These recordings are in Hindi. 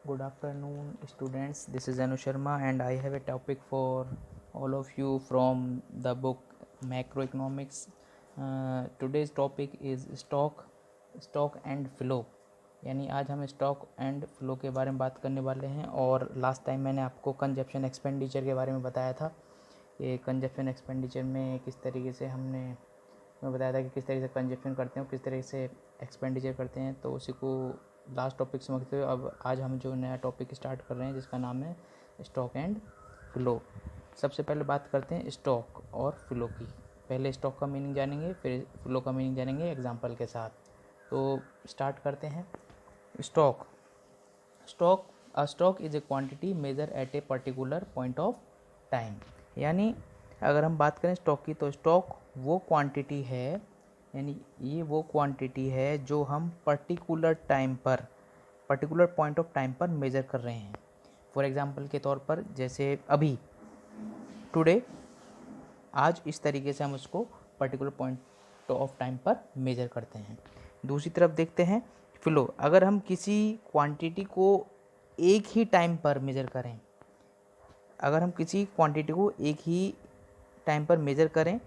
Good afternoon, students. This is Anu Sharma, and I have a topic for all of you from the book Macroeconomics. Today's topic is stock and flow. यानी आज हम स्टॉक एंड फ्लो के बारे में बात करने वाले हैं। और लास्ट टाइम मैंने आपको कंजप्शन एक्सपेंडिचर के बारे में बताया था। ये कंजप्शन एक्सपेंडिचर में किस तरीके से मैं बताया था कि किस तरीके से कंजप्शन करते हैं और किस तरीके से एक्सपेंडिचर करते हैं। तो उसी को लास्ट टॉपिक समझते हुए अब आज हम जो नया टॉपिक स्टार्ट कर रहे हैं जिसका नाम है स्टॉक एंड फ्लो। सबसे पहले बात करते हैं स्टॉक और फ्लो की। पहले स्टॉक का मीनिंग जानेंगे, फिर फ्लो का मीनिंग जानेंगे एग्जांपल के साथ। तो स्टार्ट करते हैं। Stock a stock is a quantity measure at a particular point of time. यानी अगर हम बात करें स्टॉक की, तो स्टॉक वो क्वांटिटी है, यानी ये वो क्वांटिटी है जो हम पर्टिकुलर पॉइंट ऑफ टाइम पर मेज़र कर रहे हैं। फॉर एग्जांपल के तौर पर, जैसे अभी टुडे, आज, इस तरीके से हम उसको पर्टिकुलर पॉइंट ऑफ टाइम पर मेज़र करते हैं। दूसरी तरफ देखते हैं फ्लो। अगर हम किसी क्वांटिटी को एक ही टाइम पर मेज़र करें, अगर हम किसी क्वांटिटी को एक ही टाइम पर मेज़र करें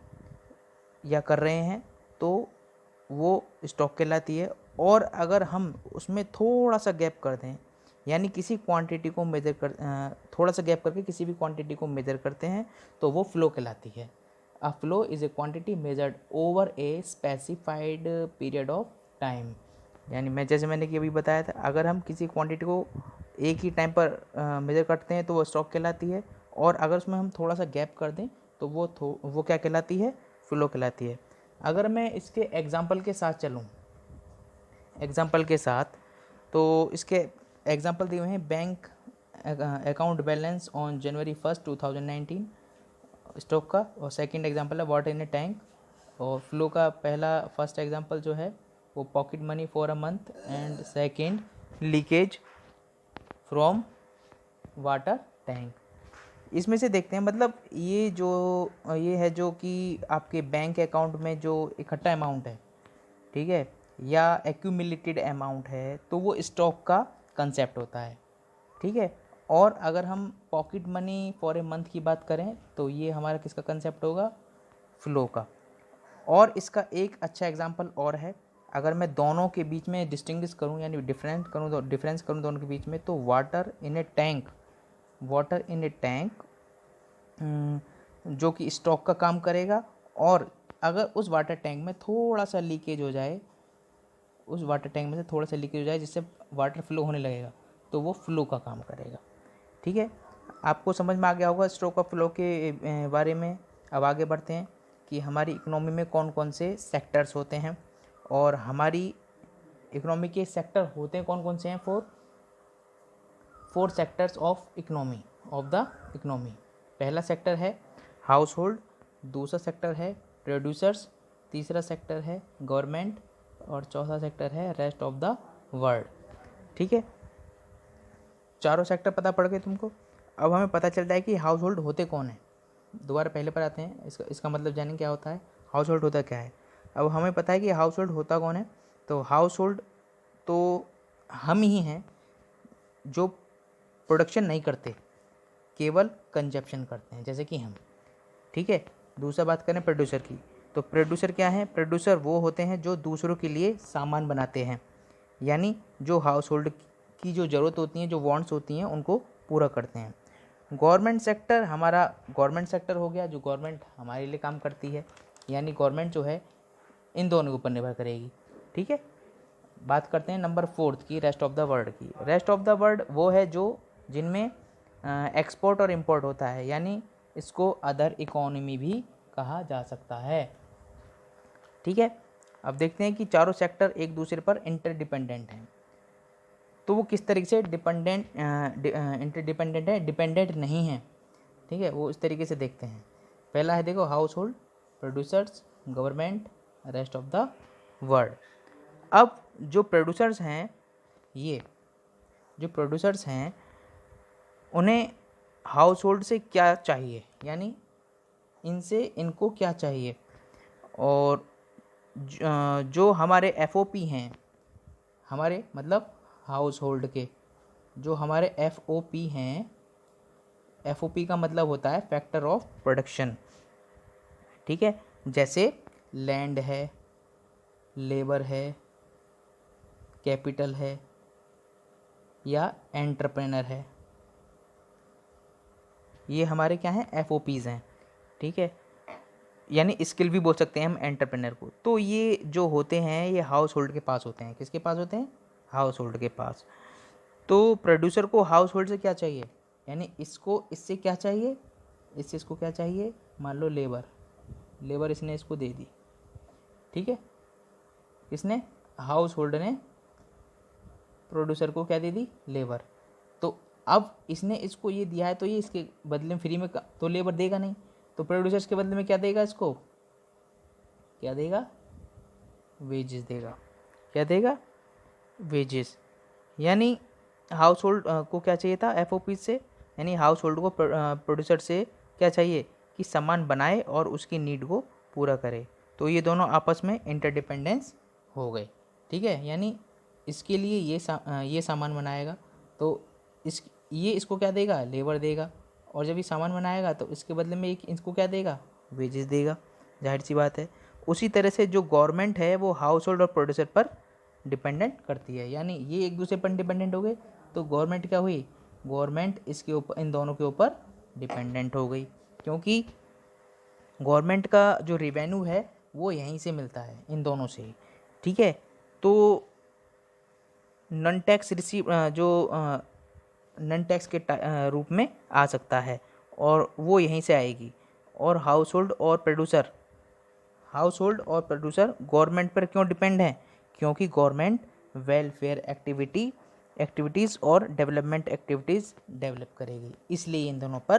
या कर रहे हैं तो वो स्टॉक कहलाती है। और अगर हम उसमें थोड़ा सा गैप कर दें, यानी किसी क्वांटिटी को थोड़ा सा गैप करके किसी भी क्वांटिटी को मेज़र करते हैं, तो वो फ्लो कहलाती है। A flow is a quantity measured over a specified period of time. यानी मैंने कि अभी बताया था, अगर हम किसी क्वांटिटी को एक ही टाइम पर मेज़र करते हैं तो वो स्टॉक कहलाती है। और अगर उसमें हम थोड़ा सा गैप कर दें तो वो क्या कहलाती है? फ्लो कहलाती है। अगर मैं इसके एग्जांपल के साथ चलूँ, तो इसके एग्जांपल दिए हुए हैं। Bank account balance on January 1, 2019 stock का, और सेकंड एग्जांपल है वाटर इन ए टैंक। और फ्लो का फर्स्ट एग्जांपल जो है वो pocket money for a month, and second leakage from water tank. इसमें से देखते हैं, मतलब ये है जो कि आपके बैंक अकाउंट में जो इकट्ठा अमाउंट है, ठीक है, या एक्यूमुलेटेड अमाउंट है, तो वो स्टॉक का कंसेप्ट होता है, ठीक है। और अगर हम pocket money for a month की बात करें तो ये हमारा किसका कंसेप्ट होगा? फ्लो का। और इसका एक अच्छा एग्जांपल और है। अगर मैं दोनों के बीच में डिस्टिंग्विश करूं, यानी डिफरेंस करूं दोनों के बीच में, तो वाटर इन ए टैंक जो कि स्टॉक का काम करेगा। और अगर उस वाटर टैंक में थोड़ा सा लीकेज हो जाए, जिससे वाटर फ्लो होने लगेगा, तो वो फ्लो का काम करेगा, ठीक है। आपको समझ में आ गया होगा स्टॉक और फ्लो के बारे में। अब आगे बढ़ते हैं कि हमारी इकोनॉमी में कौन कौन से सेक्टर्स होते हैं, और हमारी इकोनॉमी के सेक्टर होते हैं कौन कौन से हैं। Four sectors of the economy. पहला सेक्टर है हाउस होल्ड, दूसरा सेक्टर है प्रोड्यूसर्स, तीसरा सेक्टर है गवर्नमेंट, और चौथा सेक्टर है रेस्ट ऑफ द वर्ल्ड, ठीक है। चारों सेक्टर पता पड़ गए तुमको। अब हमें पता चलता है कि हाउस होल्ड होते कौन है। दोबारा पहले पर आते हैं, इसका मतलब जानें क्या होता है, हाउस होल्ड होता क्या है। अब हमें पता है कि हाउस होल्ड होता कौन है। तो हाउस होल्ड तो हम ही हैं जो प्रोडक्शन नहीं करते, केवल कंजप्शन करते हैं, जैसे कि हम, ठीक है। दूसरा बात करें प्रोड्यूसर की, तो प्रोड्यूसर क्या है? प्रोड्यूसर वो होते हैं जो दूसरों के लिए सामान बनाते हैं, यानी जो हाउस होल्ड की जो ज़रूरत होती हैं, जो वांट्स होती हैं, उनको पूरा करते हैं। गवर्नमेंट सेक्टर हो गया, जो गवर्नमेंट हमारे लिए काम करती है, यानी गवर्नमेंट जो है इन दोनों के ऊपर निर्भर करेगी, ठीक है। बात करते हैं नंबर 4 की, रेस्ट ऑफ द वर्ल्ड की। रेस्ट ऑफ द वर्ल्ड वो है जिनमें एक्सपोर्ट और इंपोर्ट होता है, यानी इसको अदर इकोनॉमी भी कहा जा सकता है, ठीक है। अब देखते हैं कि चारों सेक्टर एक दूसरे पर इंटरडिपेंडेंट हैं, तो वो किस तरीके से इंटरडिपेंडेंट है, डिपेंडेंट नहीं है, ठीक है। वो इस तरीके से देखते हैं। पहला है, देखो, house hold, producers, government, rest of the world. अब जो प्रोड्यूसर्स हैं उन्हें हाउस होल्ड से क्या चाहिए, यानी इनको क्या चाहिए। और जो हमारे FOP हैं, हमारे मतलब हाउस होल्ड के, जो हमारे FOP हैं, FOP का मतलब होता है फैक्टर ऑफ प्रोडक्शन, ठीक है। जैसे लैंड है, लेबर है, कैपिटल है या एंटरप्रेनर है, ये हमारे क्या हैं, FOPs हैं, ठीक है। यानी स्किल भी बोल सकते हैं हम एंटरप्रेनर को। तो ये जो होते हैं ये हाउस होल्ड के पास होते हैं। किसके पास होते हैं? हाउस होल्ड के पास। तो प्रोड्यूसर को हाउस होल्ड से क्या चाहिए, यानी इसको इससे क्या चाहिए, इससे इसको क्या चाहिए, मान लो लेबर इसने इसको दे दी, ठीक है। इसने हाउस होल्ड ने प्रोड्यूसर को क्या दे दी, लेबर। तो अब इसने इसको ये दिया है तो ये इसके बदले में फ्री में तो लेबर देगा नहीं, तो प्रोड्यूसर इसके बदले में क्या देगा, इसको क्या देगा, वेजेस देगा। क्या देगा, वेजेस। यानी हाउस होल्ड को क्या चाहिए था, FOP से, यानी हाउस होल्ड को प्रोड्यूसर से क्या चाहिए कि सामान बनाए और उसकी नीड को पूरा करे। तो ये दोनों आपस में इंटरडिपेंडेंस हो गए, ठीक है। यानी इसके लिए ये सामान बनाएगा तो ये इसको क्या देगा, लेबर देगा, और जब ये सामान बनाएगा तो इसके बदले में एक इसको क्या देगा, वेजेस देगा। जाहिर सी बात है। उसी तरह से जो गवर्नमेंट है वो हाउस होल्ड और प्रोड्यूसर पर डिपेंडेंट करती है, यानी ये एक दूसरे पर डिपेंडेंट हो गए तो गवर्नमेंट क्या हुई, गवर्नमेंट इसके ऊपर, इन दोनों के ऊपर डिपेंडेंट हो गई, क्योंकि गवर्नमेंट का जो रेवेन्यू है वो यहीं से मिलता है, इन दोनों से ही, ठीक है। तो नॉन टैक्स रिसीव जो नॉन टैक्स के रूप में आ सकता है और वो यहीं से आएगी। और हाउस होल्ड और प्रोड्यूसर गवर्नमेंट पर क्यों डिपेंड है, क्योंकि गवर्नमेंट वेलफेयर एक्टिविटीज़ और डेवलपमेंट एक्टिविटीज़ डेवलप करेगी, इसलिए इन दोनों पर